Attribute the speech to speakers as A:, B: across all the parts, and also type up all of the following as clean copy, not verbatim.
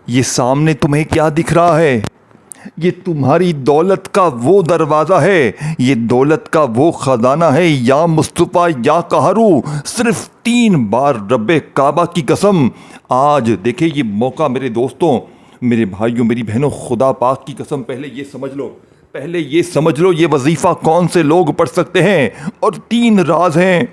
A: یہ سامنے تمہیں کیا دکھ رہا ہے؟ یہ تمہاری دولت کا وہ دروازہ ہے، یہ دولت کا وہ خزانہ ہے۔ یا مصطفیٰ یا قہرو، صرف 3 بار رب کعبہ کی قسم۔ آج دیکھیں یہ موقع میرے دوستوں، میرے بھائیوں، میری بہنوں، خدا پاک کی قسم پہلے یہ سمجھ لو یہ وظیفہ کون سے لوگ پڑھ سکتے ہیں۔ اور 3 راز ہیں،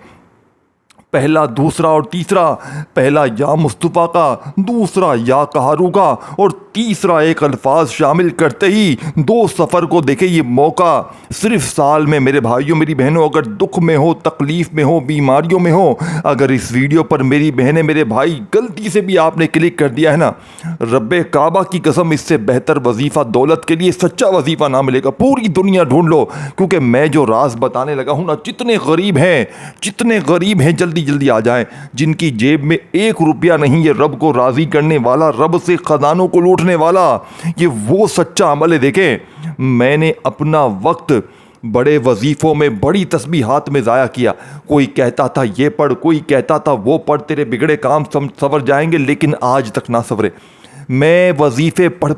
A: پہلا، دوسرا اور تیسرا۔ پہلا یا مصطفیٰ کا، دوسرا یا قہرو کا، اور تیسرا ایک الفاظ شامل کرتے ہی 2 سفر کو دیکھیں یہ موقع صرف سال میں۔ میرے بھائیوں، میری بہنوں، اگر دکھ میں ہو، تکلیف میں ہو، بیماریوں میں ہو، اگر اس ویڈیو پر میری بہنیں، میرے بھائی غلطی سے بھی آپ نے کلک کر دیا ہے نا، رب کعبہ کی قسم اس سے بہتر وظیفہ دولت کے لیے سچا وظیفہ نہ ملے گا۔ پوری دنیا ڈھونڈ لو، کیونکہ میں جو راز بتانے لگا ہوں نا، جتنے غریب ہیں جلدی آ جائیں، جن کی جیب میں 1 روپیہ نہیں، یہ رب کو راضی کرنے والا، رب سے خزانوں کو لوٹنے والا، یہ وہ سچا عمل ہے۔ دیکھیں، میں نے اپنا وقت بڑے وظیفوں میں، بڑی تسبیحات میں ضائع کیا۔ کوئی کہتا تھا یہ پڑھ، کوئی کہتا تھا وہ پڑھ، تیرے بگڑے کام سنور جائیں گے، لیکن آج تک نہ سنورے۔ میں وظیفے پڑھ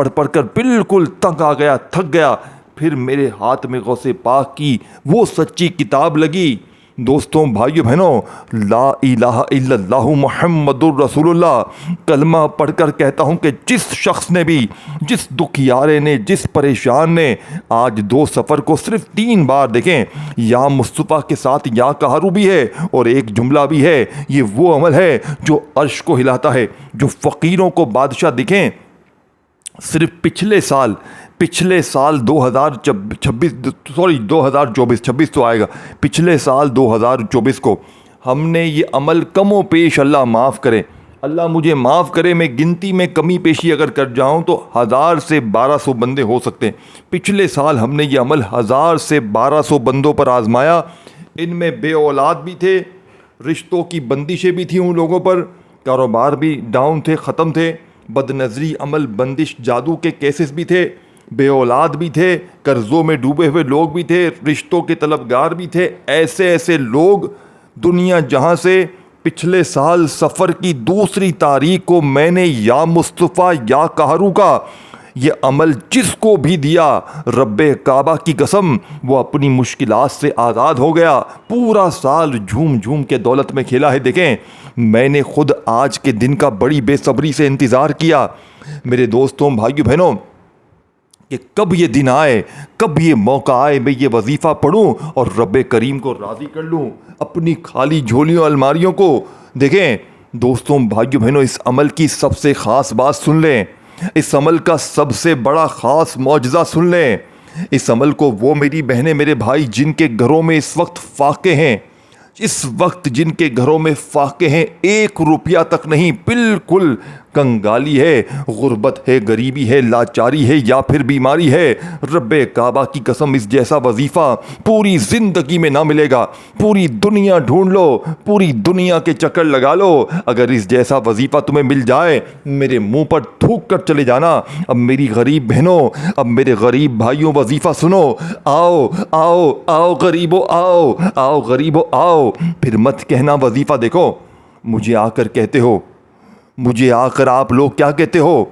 A: پڑھ کر بالکل تنگ آ گیا، تھک گیا۔ پھر میرے ہاتھ میں غوث پاک کی وہ سچی کتاب لگی۔ دوستوں، بھائیوں، بہنوں، لا الہ الا اللہ محمد الرسول اللہ کلمہ پڑھ کر کہتا ہوں کہ جس شخص نے بھی، جس دکھیارے نے، جس پریشان نے آج 2 سفر کو صرف 3 بار دیکھیں، یا مصطفیٰ کے ساتھ یا قہرو بھی ہے اور ایک جملہ بھی ہے، یہ وہ عمل ہے جو عرش کو ہلاتا ہے، جو فقیروں کو بادشاہ دکھیں۔ صرف پچھلے سال 2024 تو آئے گا، پچھلے سال 2024 کو ہم نے یہ عمل کم و پیش، اللہ معاف کرے، اللہ مجھے معاف کرے، میں گنتی میں کمی پیشی اگر کر جاؤں تو 1000 سے 1200 بندے ہو سکتے ہیں۔ پچھلے سال ہم نے یہ عمل 1000 سے 1200 بندوں پر آزمایا۔ ان میں بے اولاد بھی تھے، رشتوں کی بندشیں بھی تھیں ان لوگوں پر، کاروبار بھی ڈاؤن تھے، ختم تھے، بد نظری، عمل، بندش، جادو کے کیسز بھی تھے، بے اولاد بھی تھے، قرضوں میں ڈوبے ہوئے لوگ بھی تھے، رشتوں کے طلبگار بھی تھے۔ ایسے لوگ دنیا جہاں سے پچھلے سال سفر کی 2 تاریخ کو میں نے یا مصطفیٰ یا قہرو کا یہ عمل جس کو بھی دیا، رب کعبہ کی قسم وہ اپنی مشکلات سے آزاد ہو گیا۔ پورا سال جھوم کے دولت میں کھیلا ہے۔ دیکھیں، میں نے خود آج کے دن کا بڑی بے صبری سے انتظار کیا، میرے دوستوں، بھائیوں، بہنوں، کہ کب یہ دن آئے، کب یہ موقع آئے، میں یہ وظیفہ پڑھوں اور رب کریم کو راضی کر لوں، اپنی خالی جھولیوں، الماریوں کو۔ دیکھیں دوستوں، بھائیوں، بہنوں، اس عمل کی سب سے خاص بات سن لیں، اس عمل کا سب سے بڑا خاص معجزہ سن لیں۔ اس عمل کو وہ میری بہنیں، میرے بھائی، جن کے گھروں میں اس وقت فاقے ہیں، جن کے گھروں میں فاقے ہیں، 1 روپیہ تک نہیں، بالکل کنگالی ہے، غربت ہے، غریبی ہے، لاچاری ہے، یا پھر بیماری ہے، رب کعبہ کی قسم اس جیسا وظیفہ پوری زندگی میں نہ ملے گا۔ پوری دنیا ڈھونڈ لو، پوری دنیا کے چکر لگا لو، اگر اس جیسا وظیفہ تمہیں مل جائے، میرے منہ پر تھوک کر چلے جانا۔ اب میری غریب بہنوں، اب میرے غریب بھائیوں، وظیفہ سنو۔ آؤ غریبو، آؤ غریبو، آؤ۔ پھر مت کہنا وظیفہ دیکھو، مجھے آ کر کہتے ہو، مجھے آ کر آپ لوگ کیا کہتے ہو؟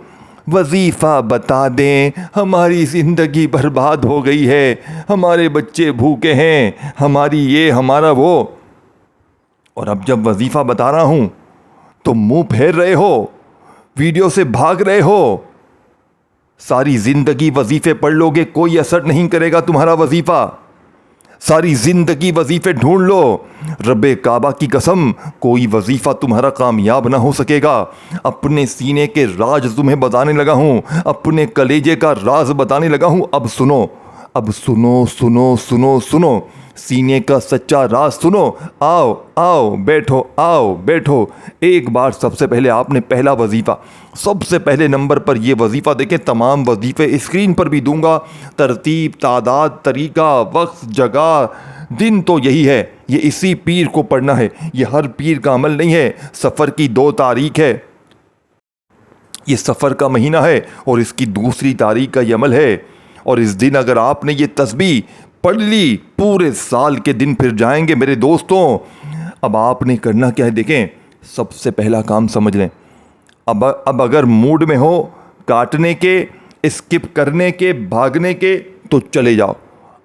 A: وظیفہ بتا دیں، ہماری زندگی برباد ہو گئی ہے، ہمارے بچے بھوکے ہیں، ہماری یہ، ہمارا وہ۔ اور اب جب وظیفہ بتا رہا ہوں تو منہ پھیر رہے ہو، ویڈیو سے بھاگ رہے ہو۔ ساری زندگی وظیفے پڑھ لو گے، کوئی اثر نہیں کرے گا تمہارا وظیفہ۔ ساری زندگی وظیفے ڈھونڈ لو، رب کعبہ کی قسم کوئی وظیفہ تمہارا کامیاب نہ ہو سکے گا۔ اپنے سینے کے راز تمہیں بتانے لگا ہوں، اپنے کلیجے کا راز بتانے لگا ہوں۔ اب سنو، سینے کا سچا راز سنو۔ آؤ بیٹھو۔ ایک بار سب سے پہلے آپ نے پہلا وظیفہ، سب سے پہلے نمبر پر یہ وظیفہ دیکھیں، تمام وظیفے اسکرین پر بھی دوں گا، ترتیب، تعداد، طریقہ، وقت، جگہ، دن تو یہی ہے، یہ اسی پیر کو پڑھنا ہے، یہ ہر پیر کا عمل نہیں ہے۔ سفر کی 2 تاریخ ہے، یہ سفر کا مہینہ ہے، اور اس کی 2 تاریخ کا یہ عمل ہے، اور اس دن اگر آپ نے یہ تسبیح پڑھ لی، پورے سال کے دن پھر جائیں گے میرے دوستوں۔ اب آپ نے کرنا کیا ہے؟ دیکھیں، سب سے پہلا کام سمجھ لیں، اب اگر موڈ میں ہو کاٹنے کے، اسکپ کرنے کے، بھاگنے کے، تو چلے جاؤ۔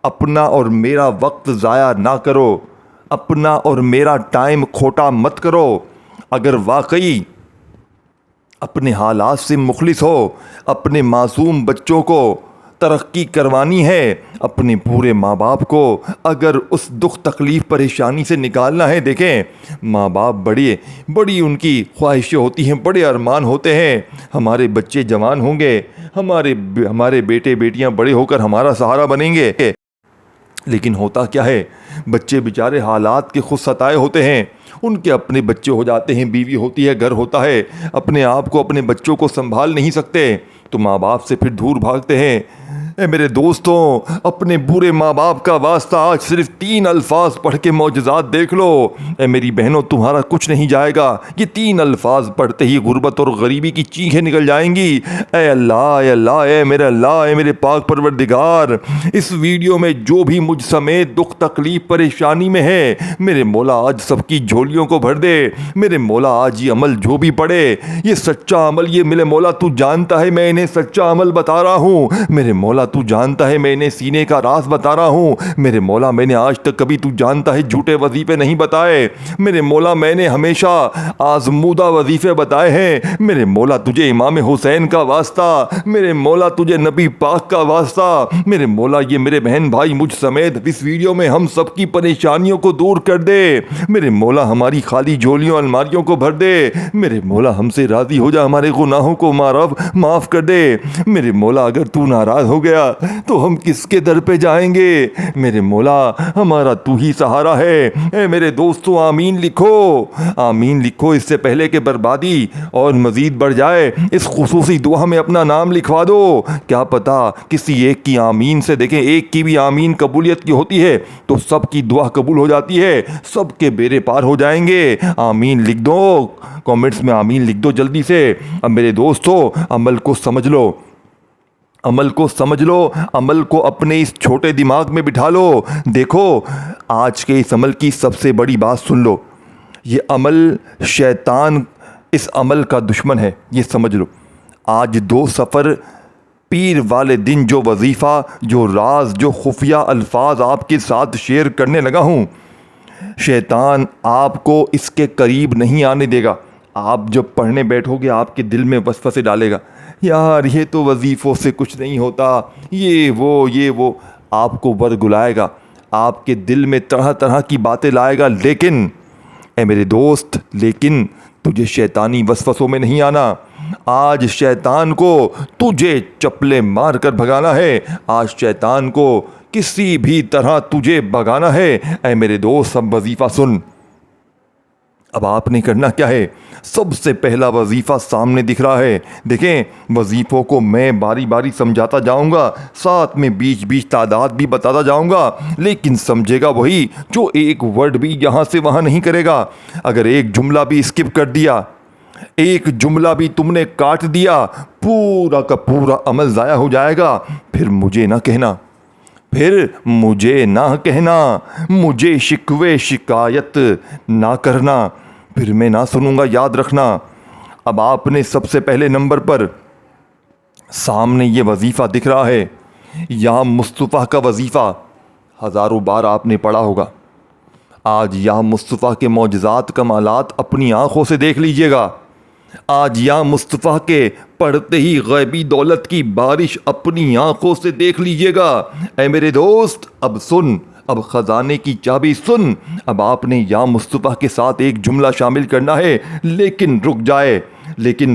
A: اپنا اور میرا وقت ضائع نہ کرو، اپنا اور میرا ٹائم کھوٹا مت کرو۔ اگر واقعی اپنے حالات سے مخلص ہو، اپنے معصوم بچوں کو ترقی کروانی ہے، اپنے پورے ماں باپ کو اگر اس دکھ تکلیف پریشانی سے نکالنا ہے، دیکھیں ماں باپ بڑی ان کی خواہشیں ہوتی ہیں، بڑے ارمان ہوتے ہیں، ہمارے بچے جوان ہوں گے، ہمارے بیٹے بیٹیاں بڑے ہو کر ہمارا سہارا بنیں گے۔ لیکن ہوتا کیا ہے، بچے بیچارے حالات کے خود ستائے ہوتے ہیں، ان کے اپنے بچے ہو جاتے ہیں، بیوی ہوتی ہے، گھر ہوتا ہے، اپنے آپ کو اپنے بچوں کو سنبھال نہیں سکتے تو ماں باپ سے پھر دور بھاگتے ہیں۔ اے میرے دوستوں، اپنے برے ماں باپ کا واسطہ آج صرف 3 الفاظ پڑھ کے معجزات دیکھ لو۔ اے میری بہنوں، تمہارا کچھ نہیں جائے گا، یہ 3 الفاظ پڑھتے ہی غربت اور غریبی کی چیخیں نکل جائیں گی۔ اے اللہ، اے اللہ، اے میرے اللہ، اے میرے پاک پروردگار، اس ویڈیو میں جو بھی مجھ سمیت دکھ تکلیف پریشانی میں ہے، میرے مولا آج سب کی جھولیوں کو بھر دے۔ میرے مولا آج یہ عمل جو بھی پڑے، یہ سچا عمل، یہ میرے مولا تو جانتا ہے میں انہیں سچا عمل بتا رہا ہوں، میرے مولا تو جانتا ہے میں انہیں سینے کا راز بتا رہا ہوں، میرے مولا میں نے آج تک کبھی تو جانتا ہے جھوٹے وظیفے نہیں بتائے، میرے مولا میں نے ہمیشہ آزمودہ وظیفے بتائے ہیں، میرے مولا تجھے امام حسین کا واسطہ، میرے مولا تجھے نبی پاک کا واسطہ، میرے مولا یہ میرے بہن بھائی مجھ سمیت اس ویڈیو میں ہم سب کی پریشانیوں کو دور کر دے، میرے مولا ہماری خالی جھولیوں الماریوں کو بھر دے، میرے مولا ہم سے راضی ہو جا، ہمارے گناہوں کو معاف کر دے، میرے مولا اگر تو ناراض ہو گیا تو ہم کس کے در پہ جائیں گے، میرے مولا ہمارا تو ہی سہارا ہے۔ اے میرے دوستو، آمین لکھو، آمین لکھو، اس سے پہلے کہ بربادی اور مزید بڑھ جائے، اس خصوصی دعا میں اپنا نام لکھوا دو، کیا پتا کسی ایک کی آمین سے، دیکھیں ایک کی بھی آمین قبولیت کی ہوتی ہے تو سب کی دعا قبول ہو جاتی ہے، سب کے بیڑے پار ہو جائیں گے۔ آمین لکھ دو، کامنٹس میں آمین لکھ دو جلدی سے۔ اب میرے دوستو، عمل کو سمجھ لو، عمل کو سمجھ لو، عمل کو اپنے اس چھوٹے دماغ میں بٹھا لو۔ دیکھو آج کے اس عمل کی سب سے بڑی بات سن لو، یہ عمل شیطان اس عمل کا دشمن ہے، یہ سمجھ لو۔ آج 2 سفر پیر والے دن جو وظیفہ، جو راز، جو خفیہ الفاظ آپ کے ساتھ شیئر کرنے لگا ہوں، شیطان آپ کو اس کے قریب نہیں آنے دے گا۔ آپ جب پڑھنے بیٹھو گے آپ کے دل میں وسوسے ڈالے گا، یار یہ تو وظیفوں سے کچھ نہیں ہوتا، یہ وہ آپ کو ورگلائے گا، آپ کے دل میں طرح طرح کی باتیں لائے گا، لیکن اے میرے دوست، لیکن تجھے شیطانی وسوسوں میں نہیں آنا۔ آج شیطان کو تجھے چپلے مار کر بھگانا ہے، آج شیطان کو کسی بھی طرح تجھے بھگانا ہے۔ اے میرے دوست، اب وظیفہ سن۔ اب آپ نے کرنا کیا ہے؟ سب سے پہلا وظیفہ سامنے دکھ رہا ہے، دیکھیں وظیفوں کو میں باری باری سمجھاتا جاؤں گا، ساتھ میں بیچ بیچ تعداد بھی بتاتا جاؤں گا، لیکن سمجھے گا وہی جو ایک ورڈ بھی یہاں سے وہاں نہیں کرے گا۔ اگر ایک جملہ بھی اسکپ کر دیا، ایک جملہ بھی تم نے کاٹ دیا، پورا کا پورا عمل ضائع ہو جائے گا۔ پھر مجھے نہ کہنا، مجھے شکوے شکایت نہ کرنا، پھر میں نہ سنوں گا، یاد رکھنا۔ اب آپ نے سب سے پہلے نمبر پر سامنے یہ وظیفہ دکھ رہا ہے، یا مصطفیٰ کا وظیفہ، ہزاروں بار آپ نے پڑھا ہوگا۔ آج یا مصطفیٰ کے معجزات کمالات اپنی آنکھوں سے دیکھ لیجئے گا، آج یا مصطفیٰ کے پڑھتے ہی غیبی دولت کی بارش اپنی آنکھوں سے دیکھ لیجئے گا۔ اے میرے دوست، اب سن، اب خزانے کی چابی سن۔ اب آپ نے یا مصطفیٰ کے ساتھ ایک جملہ شامل کرنا ہے، لیکن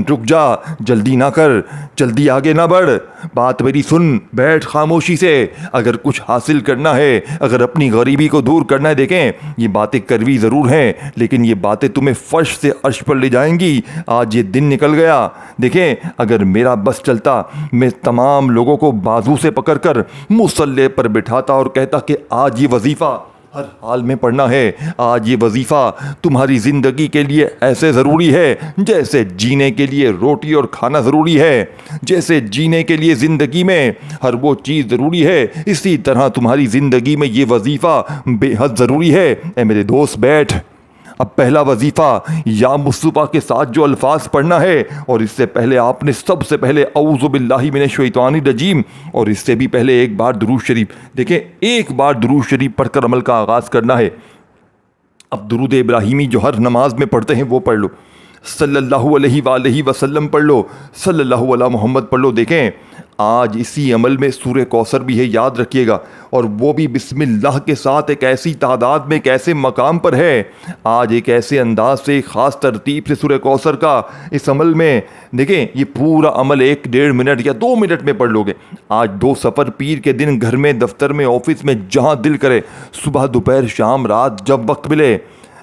A: رک جا، جلدی نہ کر، جلدی آگے نہ بڑھ، بات میری سن، بیٹھ خاموشی سے۔ اگر کچھ حاصل کرنا ہے، اگر اپنی غریبی کو دور کرنا ہے، دیکھیں یہ باتیں کروی ضرور ہیں، لیکن یہ باتیں تمہیں فرش سے عرش پر لے جائیں گی۔ آج یہ دن نکل گیا، دیکھیں اگر میرا بس چلتا، میں تمام لوگوں کو بازو سے پکڑ کر مصلی پر بٹھاتا اور کہتا کہ آج یہ وظیفہ ہر حال میں پڑھنا ہے، آج یہ وظیفہ تمہاری زندگی کے لیے ایسے ضروری ہے جیسے جینے کے لیے روٹی اور کھانا ضروری ہے، جیسے جینے کے لیے زندگی میں ہر وہ چیز ضروری ہے، اسی طرح تمہاری زندگی میں یہ وظیفہ بے حد ضروری ہے۔ اے میرے دوست بیٹھ، اب پہلا وظیفہ یا مصطفیٰ کے ساتھ جو الفاظ پڑھنا ہے، اور اس سے پہلے آپ نے سب سے پہلے اعوذ باللہ من الشیطان الرجیم، اور اس سے بھی پہلے ایک بار درود شریف، دیکھیں ایک بار درود شریف پڑھ کر عمل کا آغاز کرنا ہے۔ اب درود ابراہیمی جو ہر نماز میں پڑھتے ہیں وہ پڑھ لو، صلی اللہ علیہ وآلہ وسلم پڑھ لو، صلی اللہ علیہ محمد پڑھ لو۔ دیکھیں آج اسی عمل میں سورہ کوثر بھی ہے، یاد رکھیے گا، اور وہ بھی بسم اللہ کے ساتھ ایک ایسی تعداد میں ایک ایسے مقام پر ہے۔ آج ایک ایسے انداز سے ایک خاص ترتیب سے سورہ کوثر کا اس عمل میں، دیکھیں یہ پورا عمل 1-1.5 منٹ یا 2 منٹ میں پڑھ لو گے۔ آج 2 سفر پیر کے دن گھر میں، دفتر میں، آفس میں، جہاں دل کرے، صبح دوپہر شام رات جب وقت ملے،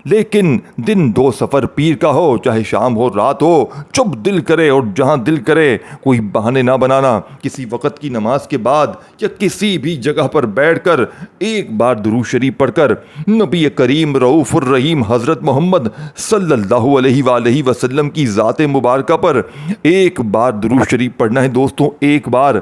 A: لیکن دن 2 سفر پیر کا ہو، چاہے شام ہو رات ہو، جب دل کرے اور جہاں دل کرے، کوئی بہانے نہ بنانا، کسی وقت کی نماز کے بعد یا کسی بھی جگہ پر بیٹھ کر ایک بار درود شریف پڑھ کر نبی کریم رؤوف الرحیم حضرت محمد صلی اللہ علیہ وآلہ وسلم کی ذات مبارکہ پر ایک بار درود شریف پڑھنا ہے دوستوں، ایک بار۔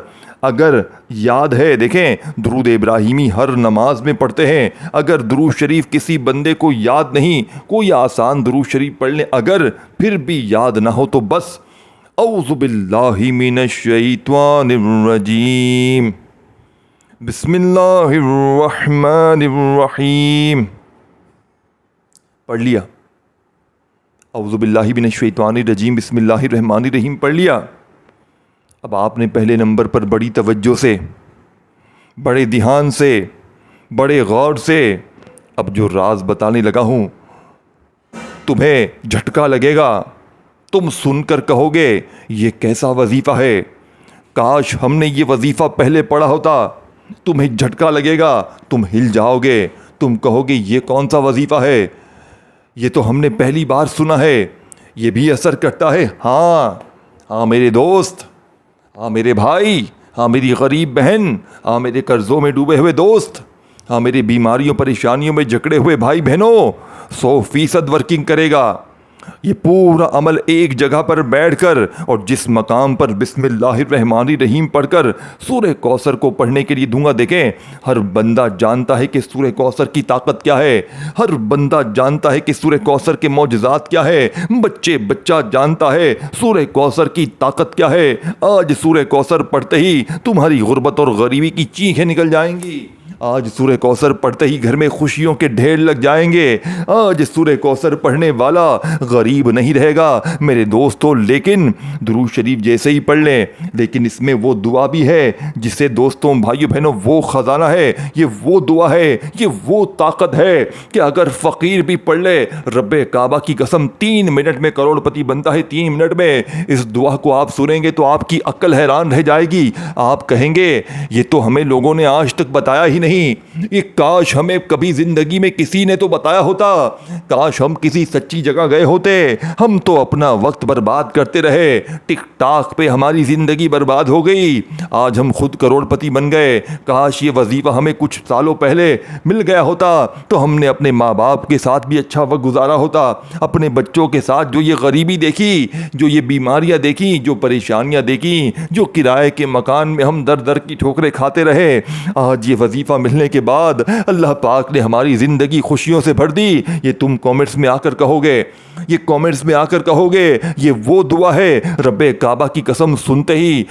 A: اگر یاد ہے، دیکھیں درود ابراہیمی ہر نماز میں پڑھتے ہیں، اگر درود شریف کسی بندے کو یاد نہیں، کوئی آسان درود شریف پڑھ لیں، اگر پھر بھی یاد نہ ہو تو بس اعوذ باللہ من الشیطان الرجیم، بسم اللہ الرحمن الرحیم پڑھ لیا، اعوذ باللہ من الشیطان الرجیم بسم اللہ الرحمن الرحیم پڑھ لیا۔ اب آپ نے پہلے نمبر پر بڑی توجہ سے، بڑے دھیان سے، بڑے غور سے اب جو راز بتانے لگا ہوں تمہیں جھٹکا لگے گا، تم سن کر کہو گے یہ کیسا وظیفہ ہے، کاش ہم نے یہ وظیفہ پہلے پڑھا ہوتا۔ تمہیں جھٹکا لگے گا، تم ہل جاؤ گے، تم کہو گے یہ کون سا وظیفہ ہے، یہ تو ہم نے پہلی بار سنا ہے، یہ بھی اثر کرتا ہے۔ ہاں میرے دوست، ہاں میرے بھائی، ہاں میری غریب بہن، ہاں میرے قرضوں میں ڈوبے ہوئے دوست، ہاں میرے بیماریوں پریشانیوں میں جکڑے ہوئے بھائی بہنوں، 100% ورکنگ کرے گا یہ پورا عمل ایک جگہ پر بیٹھ کر، اور جس مقام پر بسم اللہ الرحمن الرحیم پڑھ کر سورہ کوثر کو پڑھنے کے لیے دوں گا۔ دیکھیں ہر بندہ جانتا ہے کہ سورہ کوثر کی طاقت کیا ہے، ہر بندہ جانتا ہے کہ سورہ کوثر کے معجزات کیا ہے، بچہ جانتا ہے سورہ کوثر کی طاقت کیا ہے۔ آج سورہ کوثر پڑھتے ہی تمہاری غربت اور غریبی کی چیخیں نکل جائیں گی، آج سورہ کوثر پڑھتے ہی گھر میں خوشیوں کے ڈھیر لگ جائیں گے، آج سورہ کوثر پڑھنے والا غریب نہیں رہے گا میرے دوستو۔ لیکن درود شریف جیسے ہی پڑھ لیں، لیکن اس میں وہ دعا بھی ہے جسے دوستوں بھائیو بہنوں وہ خزانہ ہے، یہ وہ دعا ہے، یہ وہ طاقت ہے کہ اگر فقیر بھی پڑھ لے، رب کعبہ کی قسم 3 منٹ میں کروڑ پتی بنتا ہے۔ 3 منٹ میں اس دعا کو آپ سنیں گے تو آپ کی عقل حیران رہ جائے گی، آپ کہیں گے یہ تو ہمیں لوگوں نے آج تک بتایا ہی نہیں، یہ کاش ہمیں کبھی زندگی میں کسی نے تو بتایا ہوتا، کاش ہم کسی سچی جگہ گئے ہوتے، ہم تو اپنا وقت برباد کرتے رہے، ٹک ٹاک پہ ہماری زندگی برباد ہو گئی، آج ہم خود کروڑ پتی بن گئے۔ کاش یہ وظیفہ ہمیں کچھ سالوں پہلے مل گیا ہوتا تو ہم نے اپنے ماں باپ کے ساتھ بھی اچھا وقت گزارا ہوتا، اپنے بچوں کے ساتھ جو یہ غریبی دیکھی، جو یہ بیماریاں دیکھی، جو پریشانیاں دیکھی، جو کرائے کے مکان میں ہم در در کی ٹھوکریں کھاتے رہے، آج یہ وظیفہ ملنے کے بعد اللہ پاک نے ہماری زندگی خوشیوں سے بھر دی۔ یہ تم کامنٹس میں آ کر کہو گے، یہ کامنٹس میں آ کر کہو گے یہ وہ دعا ہے، رب کعبہ کی قسم سنتے ہی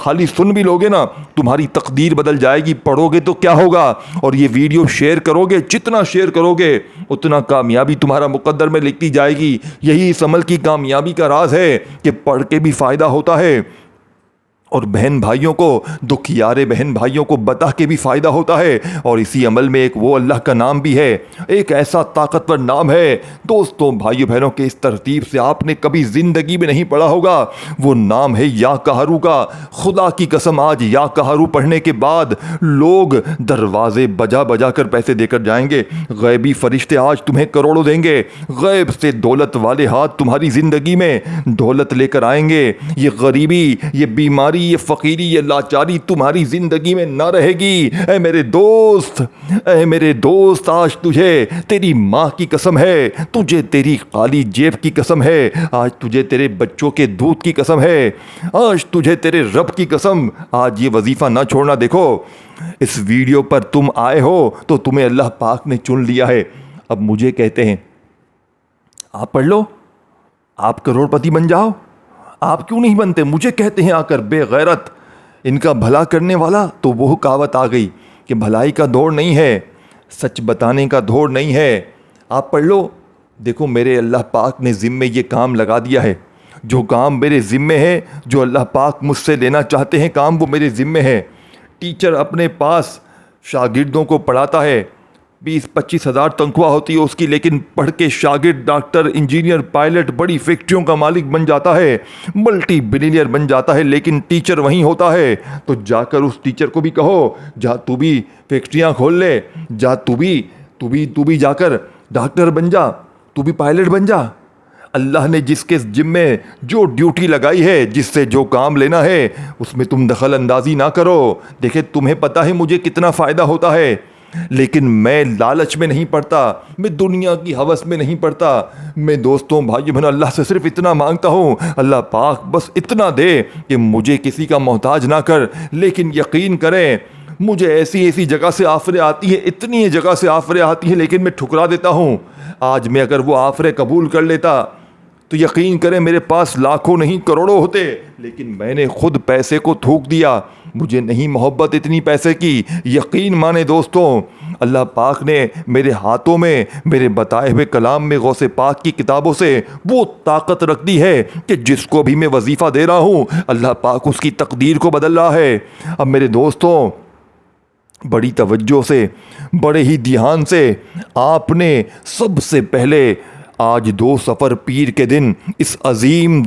A: خالی سن بھی لوگے نا تمہاری تقدیر بدل جائے گی، پڑھو گے تو کیا ہوگا، اور یہ ویڈیو شیئر کرو گے، جتنا شیئر کرو گے اتنا کامیابی تمہارا مقدر میں لکھتی جائے گی۔ یہی اس عمل کی کامیابی کا راز ہے کہ پڑھ کے بھی فائدہ ہوتا ہے، اور بہن بھائیوں کو، دکھیارے بہن بھائیوں کو بتا کے بھی فائدہ ہوتا ہے، اور اسی عمل میں ایک وہ اللہ کا نام بھی ہے، ایک ایسا طاقتور نام ہے دوستوں بھائیوں بہنوں کے اس ترتیب سے آپ نے کبھی زندگی میں نہیں پڑھا ہوگا، وہ نام ہے یا قہرو کا۔ خدا کی قسم آج یا قہرو پڑھنے کے بعد لوگ دروازے بجا بجا کر پیسے دے کر جائیں گے، غیبی فرشتے آج تمہیں کروڑوں دیں گے، غیب سے دولت والے ہاتھ تمہاری زندگی میں دولت لے کر آئیں گے، یہ غریبی، یہ بیماری، یہ فقیری، یہ لاچاری تمہاری زندگی میں نہ رہے گی۔ اے میرے دوست، اے میرے دوست، آج تجھے تیری ماں کی قسم ہے، تجھے تیری خالی جیب کی قسم ہے، آج تجھے تیرے بچوں کے دودھ کی قسم ہے، آج تجھے تیرے رب کی قسم، آج یہ وظیفہ نہ چھوڑنا۔ دیکھو اس ویڈیو پر تم آئے ہو تو تمہیں اللہ پاک نے چن لیا ہے۔ اب مجھے کہتے ہیں آپ پڑھ لو, آپ کروڑپتی بن جاؤ. آپ کیوں نہیں بنتے؟ مجھے کہتے ہیں آ کر بے غیرت, ان کا بھلا کرنے والا. تو وہ کہاوت آ گئی کہ بھلائی کا دور نہیں ہے, سچ بتانے کا دور نہیں ہے. آپ پڑھ لو. دیکھو میرے اللہ پاک نے ذمے یہ کام لگا دیا ہے. جو کام میرے ذمے ہے, جو اللہ پاک مجھ سے لینا چاہتے ہیں کام, وہ میرے ذمے ہے. ٹیچر اپنے پاس شاگردوں کو پڑھاتا ہے, 20-25 ہزار تنخواہ ہوتی ہے اس کی, لیکن پڑھ کے شاگرد ڈاکٹر, انجینئر, پائلٹ, بڑی فیکٹریوں کا مالک بن جاتا ہے, ملٹی بلینئر بن جاتا ہے, لیکن ٹیچر وہیں ہوتا ہے. تو جا کر اس ٹیچر کو بھی کہو, جا تو بھی فیکٹریاں کھول لے, جا تو بھی جا کر ڈاکٹر بن جا, تو بھی پائلٹ بن جا. اللہ نے جس کے ذمے جو ڈیوٹی لگائی ہے, جس سے جو کام لینا ہے, اس میں تم دخل اندازی نہ کرو. دیکھیں تمہیں پتہ ہے مجھے کتنا فائدہ ہوتا ہے, لیکن میں لالچ میں نہیں پڑتا, میں دنیا کی ہوس میں نہیں پڑتا. میں دوستوں بھائیوں بہنوں اللہ سے صرف اتنا مانگتا ہوں, اللہ پاک بس اتنا دے کہ مجھے کسی کا محتاج نہ کر. لیکن یقین کریں مجھے ایسی جگہ سے آفریں آتی ہیں, اتنی جگہ سے آفریں آتی ہیں, لیکن میں ٹھکرا دیتا ہوں. آج میں اگر وہ آفریں قبول کر لیتا تو یقین کریں میرے پاس لاکھوں نہیں کروڑوں ہوتے, لیکن میں نے خود پیسے کو تھوک دیا. مجھے نہیں محبت اتنی پیسے کی. یقین مانے دوستوں, اللہ پاک نے میرے ہاتھوں میں, میرے بتائے ہوئے کلام میں, غوث پاک کی کتابوں سے وہ طاقت رکھ دی ہے کہ جس کو بھی میں وظیفہ دے رہا ہوں اللہ پاک اس کی تقدیر کو بدل رہا ہے. اب میرے دوستوں بڑی توجہ سے, بڑے ہی دھیان سے, آپ نے سب سے پہلے آج 2 صفر پیر کے دن, اس عظیم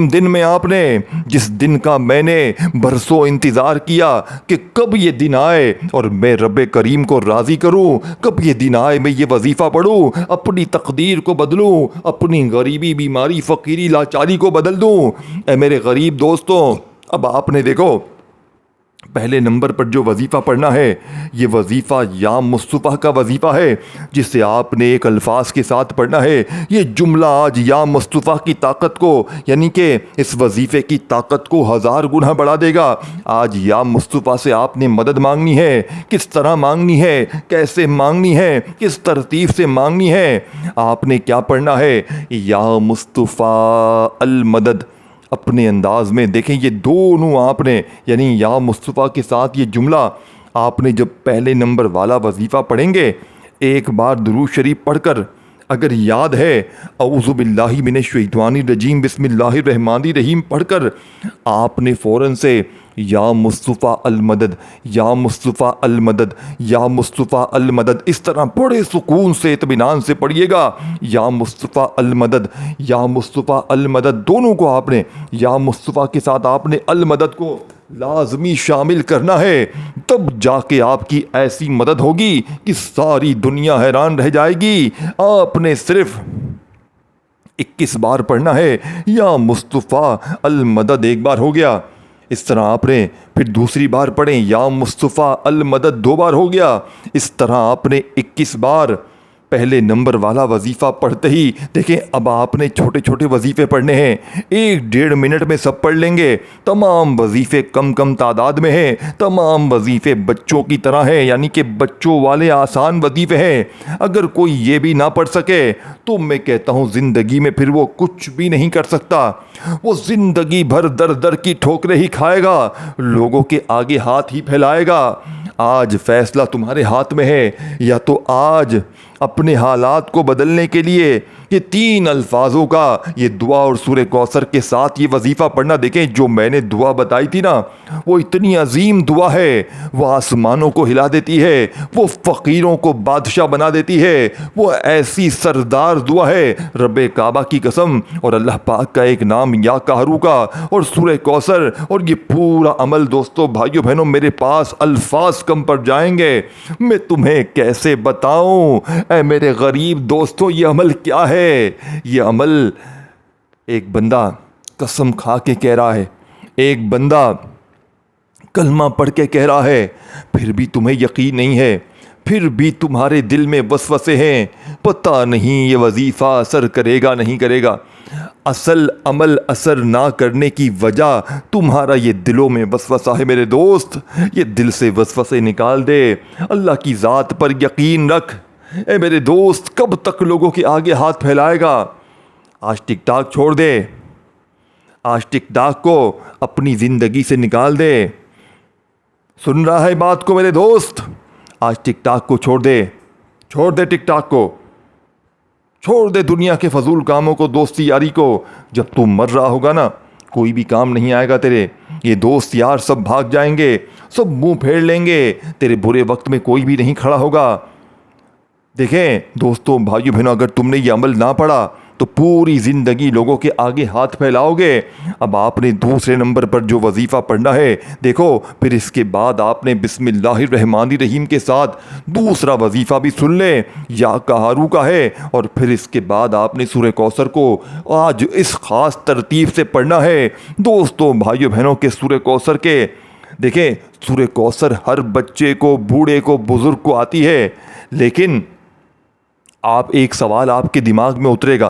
A: دن میں آپ نے, جس دن کا میں نے برسوں انتظار کیا کہ کب یہ دن آئے اور میں رب کریم کو راضی کروں, کب یہ دن آئے میں یہ وظیفہ پڑھوں, اپنی تقدیر کو بدلوں, اپنی غریبی, بیماری, فقیری, لاچاری کو بدل دوں. اے میرے غریب دوستوں, اب آپ نے دیکھو پہلے نمبر پر جو وظیفہ پڑھنا ہے, یہ وظیفہ یا مصطفیٰ کا وظیفہ ہے, جسے آپ نے ایک الفاظ کے ساتھ پڑھنا ہے. یہ جملہ آج یا مصطفیٰ کی طاقت کو, یعنی کہ اس وظیفے کی طاقت کو 1000 گنا بڑھا دے گا. آج یا مصطفیٰ سے آپ نے مدد مانگنی ہے. کس طرح مانگنی ہے, کیسے مانگنی ہے, کس ترتیب سے مانگنی ہے؟ آپ نے کیا پڑھنا ہے؟ یا مصطفیٰ المدد. اپنے انداز میں دیکھیں یہ دونوں آپ نے, یعنی یا مصطفیٰ کے ساتھ یہ جملہ آپ نے جب پہلے نمبر والا وظیفہ پڑھیں گے, ایک بار درود شریف پڑھ کر, اگر یاد ہے اعوذ باللہ من الشیطان الرجیم بسم اللہ الرحمن الرحیم پڑھ کر آپ نے فوراً سے یا مصطفیٰ المدد, یا مصطفیٰ المدد, یا مصطفیٰ المدد, اس طرح بڑے سکون سے, اطمینان سے پڑھیے گا. یا مصطفیٰ المدد, یا مصطفیٰ المدد, دونوں کو آپ نے, یا مصطفیٰ کے ساتھ آپ نے المدد کو لازمی شامل کرنا ہے. تب جا کے آپ کی ایسی مدد ہوگی کہ ساری دنیا حیران رہ جائے گی. آپ نے صرف 21 بار پڑھنا ہے یا مصطفیٰ المدد, ایک بار ہو گیا. اس طرح آپ نے پھر دوسری بار پڑھیں یا مصطفیٰ المدد, 2 بار ہو گیا. اس طرح آپ نے 21 بار پہلے نمبر والا وظیفہ پڑھتے ہی دیکھیں اب آپ نے چھوٹے چھوٹے وظیفے پڑھنے ہیں, 1-1.5 منٹ میں سب پڑھ لیں گے. تمام وظیفے کم تعداد میں ہیں, تمام وظیفے بچوں کی طرح ہیں, یعنی کہ بچوں والے آسان وظیفے ہیں. اگر کوئی یہ بھی نہ پڑھ سکے تو میں کہتا ہوں زندگی میں پھر وہ کچھ بھی نہیں کر سکتا. وہ زندگی بھر در کی ٹھوکریں ہی کھائے گا, لوگوں کے آگے ہاتھ ہی پھیلائے گا. آج فیصلہ تمہارے ہاتھ میں ہے. یا تو آج اپنے حالات کو بدلنے کے لیے یہ 3 الفاظوں کا, یہ دعا اور سورہ کوثر کے ساتھ یہ وظیفہ پڑھنا. دیکھیں جو میں نے دعا بتائی تھی نا, وہ اتنی عظیم دعا ہے, وہ آسمانوں کو ہلا دیتی ہے, وہ فقیروں کو بادشاہ بنا دیتی ہے, وہ ایسی سردار دعا ہے رب کعبہ کی قسم, اور اللہ پاک کا ایک نام یا قہرو کا, اور سورہ کوثر, اور یہ پورا عمل. دوستوں بھائیوں بہنوں میرے پاس الفاظ کم پڑ جائیں گے, میں تمہیں کیسے بتاؤں. اے میرے غریب دوستوں یہ عمل کیا ہے؟ یہ عمل ایک بندہ قسم کھا کے کہہ رہا ہے, ایک بندہ کلمہ پڑھ کے کہہ رہا ہے, پھر بھی تمہیں یقین نہیں ہے, پھر بھی تمہارے دل میں وسوسے ہیں. پتہ نہیں یہ وظیفہ اثر کرے گا نہیں کرے گا. اصل عمل اثر نہ کرنے کی وجہ تمہارا یہ دلوں میں وسوسہ ہے. میرے دوست یہ دل سے وسوسے نکال دے, اللہ کی ذات پر یقین رکھ. اے میرے دوست کب تک لوگوں کے آگے ہاتھ پھیلائے گا؟ آج ٹک ٹاک چھوڑ دے، آج ٹک ٹاک کو اپنی زندگی سے نکال دے۔ سن رہا ہے بات کو میرے دوست؟ آج ٹک ٹاک کو چھوڑ دے ٹک ٹاک کو، چھوڑ دے دنیا کے فضول کاموں کو، دوستی یاری کو۔ جب تم مر رہا ہوگا نا، کوئی بھی کام نہیں آئے گا تیرے، یہ دوست یار سب بھاگ جائیں گے، سب منہ پھیر لیں گے، تیرے برے وقت میں کوئی بھی نہیں کھڑا ہوگا۔ دیکھیں دوستوں، بھائیو بہنوں، اگر تم نے یہ عمل نہ پڑھا تو پوری زندگی لوگوں کے آگے ہاتھ پھیلاؤ گے۔ اب آپ نے دوسرے نمبر پر جو وظیفہ پڑھنا ہے، دیکھو پھر اس کے بعد آپ نے بسم اللہ الرحمن الرحیم کے ساتھ دوسرا وظیفہ بھی سن لیں، یا قہارو کا ہے، اور پھر اس کے بعد آپ نے سورہ کوثر کو آج اس خاص ترتیب سے پڑھنا ہے۔ دوستوں، بھائیو بہنوں، کے سورہ کوثر کے دیکھیں، سورہ کوثر ہر بچے کو، بوڑھے کو، بزرگ کو آتی ہے، لیکن آپ ایک سوال آپ کے دماغ میں اترے گا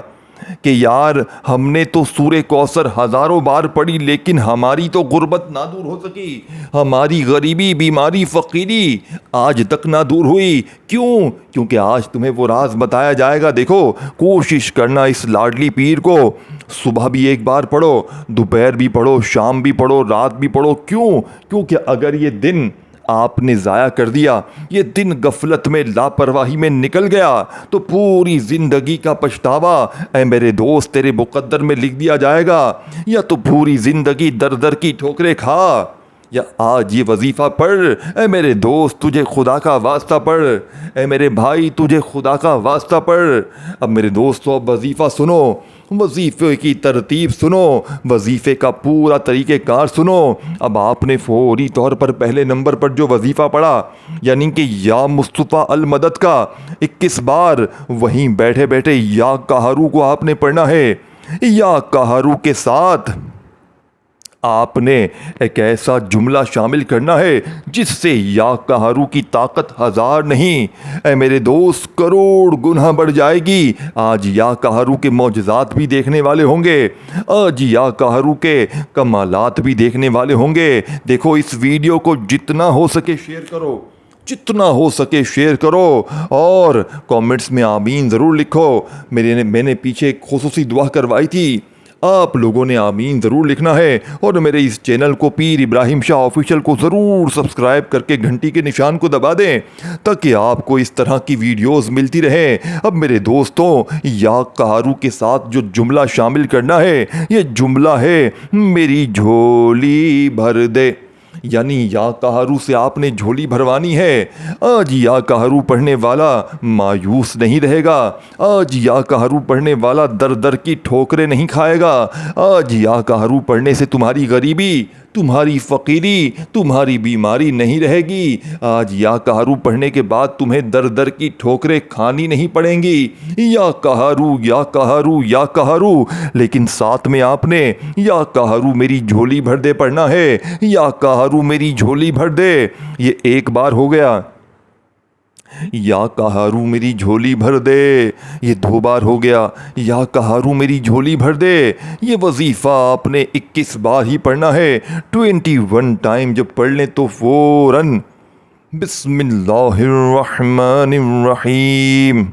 A: کہ یار ہم نے تو سورہ کوثر ہزاروں بار پڑھی، لیکن ہماری تو غربت نہ دور ہو سکی، ہماری غریبی، بیماری، فقیری آج تک نہ دور ہوئی۔ کیوں؟ کیونکہ آج تمہیں وہ راز بتایا جائے گا۔ دیکھو، کوشش کرنا اس لاڈلی پیر کو صبح بھی ایک بار پڑھو، دوپہر بھی پڑھو، شام بھی پڑھو، رات بھی پڑھو۔ کیوں؟ کیونکہ اگر یہ دن آپ نے ضائع کر دیا، یہ دن غفلت میں، لاپرواہی میں نکل گیا، تو پوری زندگی کا پچھتاوا اے میرے دوست تیرے مقدر میں لکھ دیا جائے گا۔ یا تو پوری زندگی در در کی ٹھوکریں کھا، یا آج یہ وظیفہ پڑھ۔ اے میرے دوست تجھے خدا کا واسطہ پڑھ، اے میرے بھائی تجھے خدا کا واسطہ پڑھ۔ اب میرے دوستو، اب وظیفہ سنو، وظیفے کی ترتیب سنو، وظیفے کا پورا طریقہ کار سنو۔ اب آپ نے فوری طور پر پہلے نمبر پر جو وظیفہ پڑھا، یعنی کہ یا مصطفیٰ المدد کا 21 بار، وہیں بیٹھے بیٹھے یا قہرو کو آپ نے پڑھنا ہے۔ یا قہرو کے ساتھ آپ نے ایک ایسا جملہ شامل کرنا ہے جس سے یا قہرو کی طاقت 1000 نہیں، اے میرے دوست کروڑ گنا بڑھ جائے گی۔ آج یا قہرو کے معجزات بھی دیکھنے والے ہوں گے، آج یا قہرو کے کمالات بھی دیکھنے والے ہوں گے۔ دیکھو، اس ویڈیو کو جتنا ہو سکے شیئر کرو، جتنا ہو سکے شیئر کرو، اور کامنٹس میں آمین ضرور لکھو۔ میں نے پیچھے ایک خصوصی دعا کروائی تھی، آپ لوگوں نے آمین ضرور لکھنا ہے، اور میرے اس چینل کو پیر ابراہیم شاہ آفیشیل کو ضرور سبسکرائب کر کے گھنٹی کے نشان کو دبا دیں تاکہ آپ کو اس طرح کی ویڈیوز ملتی رہیں۔ اب میرے دوستوں، یا قہرو کے ساتھ جو جملہ شامل کرنا ہے، یہ جملہ ہے میری جھولی بھر دے، یعنی یا قہرو سے آپ نے جھولی بھروانی ہے۔ آج یا قہرو پڑھنے والا مایوس نہیں رہے گا، آج یا قہرو پڑھنے والا در در کی ٹھوکریں نہیں کھائے گا، آج یا قہرو پڑھنے سے تمہاری غریبی، تمہاری فقیری، تمہاری بیماری نہیں رہے گی۔ آج یا قہرو پڑھنے کے بعد تمہیں در در کی ٹھوکریں کھانی نہیں پڑیں گی۔ یا قہرو، یا قہرو، یا قہرو، لیکن ساتھ میں آپ نے یا قہرو میری جھولی بھر دے پڑھنا ہے۔ یا قہرو میری جھولی بھر دے، یہ ایک بار ہو گیا۔ یا قہرو میری جھولی بھر دے، یہ 2 بار ہو گیا۔ یا قہرو میری جھولی بھر دے، یہ وظیفہ آپ نے 21 بار ہی پڑھنا ہے۔ 21 ٹائم جب پڑھ لیں تو فوراً بسم اللہ الرحمن الرحیم،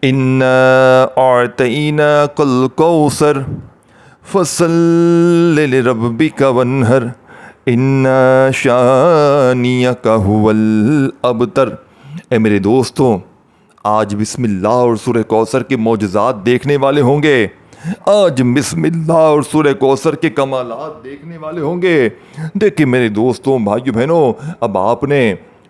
A: انا اعطیناک الکوثر فصل لربک وانحر، ان شانئک هو الابتر۔ اے میرے دوستوں، آج بسم اللہ اور سورہ کوثر کے معجزات دیکھنے والے ہوں گے، آج بسم اللہ اور سورہ کوثر کے کمالات دیکھنے والے ہوں گے۔ دیکھیں میرے دوستوں، بھائیو بہنوں، اب آپ نے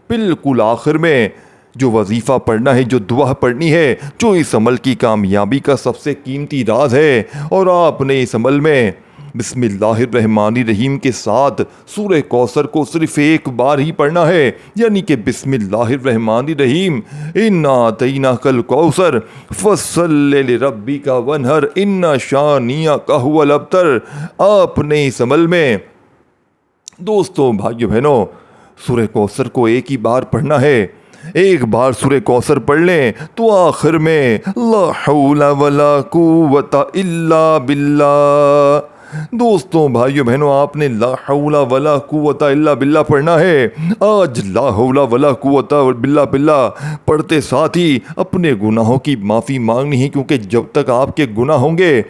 A: بالکل آخر میں جو وظیفہ پڑھنا ہے، جو دعا پڑھنی ہے، جو اس عمل کی کامیابی کا سب سے قیمتی راز ہے، اور آپ نے اس عمل میں بسم اللہ الرحمن الرحیم کے ساتھ سورہ کوثر کو صرف ایک بار ہی پڑھنا ہے، یعنی کہ بسم اللہ الرحمن الرحیم، انا اعطیناک الکوثر فصل لربک وانحر، ان شانئک هو الابتر۔ آپ نے اس عمل میں دوستوں، بھائیو بہنوں، سورہ کوثر کو ایک ہی بار پڑھنا ہے۔ ایک بار سورہ کوثر پڑھ لیں تو آخر میں لا حول ولا قوت الا باللہ، دوستوں بھائیوں بہنوں، آپ نے لا حول ولا قوت الا باللہ پڑھنا ہے۔ آج لا حول ولا قوت باللہ پڑھتے ساتھ ہی اپنے گناہوں کی معافی مانگنی ہے، کیونکہ جب تک آپ کے گناہ ہوں گے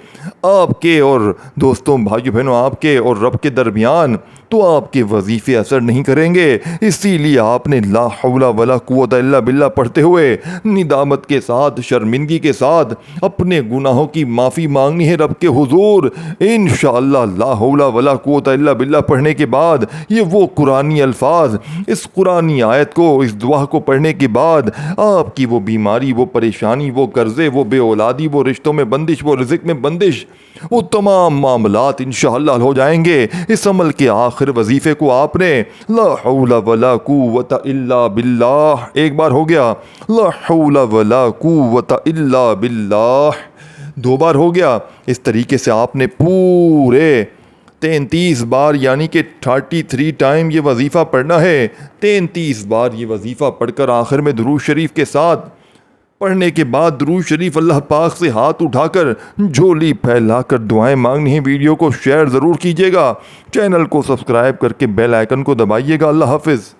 A: آپ کے اور دوستوں بھائیوں بہنوں آپ کے اور رب کے درمیان، تو آپ کے وظیفے اثر نہیں کریں گے۔ اسی لیے آپ نے لا حول ولا قوت الا باللہ پڑھتے ہوئے ندامت کے ساتھ، شرمندگی کے ساتھ اپنے گناہوں کی معافی مانگنی ہے رب کے حضور۔ انشاءاللہ لا حول ولا قوت الا باللہ پڑھنے کے بعد یہ وہ قرآنی الفاظ، اس قرآنی آیت کو، اس دعا کو پڑھنے کے بعد آپ کی وہ بیماری، وہ پریشانی، وہ قرضے، وہ بے اولادی، وہ رشتوں میں بندش، وہ رزق میں بندش، وہ تمام معاملات انشاءاللہ حل ہو جائیں گے۔ اس عمل کے آخر وظیفے کو آپ نے لا حول ولا قوت الا باللہ ایک بار ہو گیا، لا حول ولا قوت الا باللہ 2 بار ہو گیا۔ اس طریقے سے آپ نے پورے 33 بار یعنی کہ 33 ٹائم یہ وظیفہ پڑھنا ہے۔ 33 بار یہ وظیفہ پڑھ کر آخر میں درود شریف کے ساتھ پڑھنے کے بعد درود شریف اللہ پاک سے ہاتھ اٹھا کر جھولی پھیلا کر دعائیں مانگنی ہیں۔ ویڈیو کو شیئر ضرور کیجیے گا، چینل کو سبسکرائب کر کے بیل آئیکن کو دبائیے گا۔ اللہ حافظ۔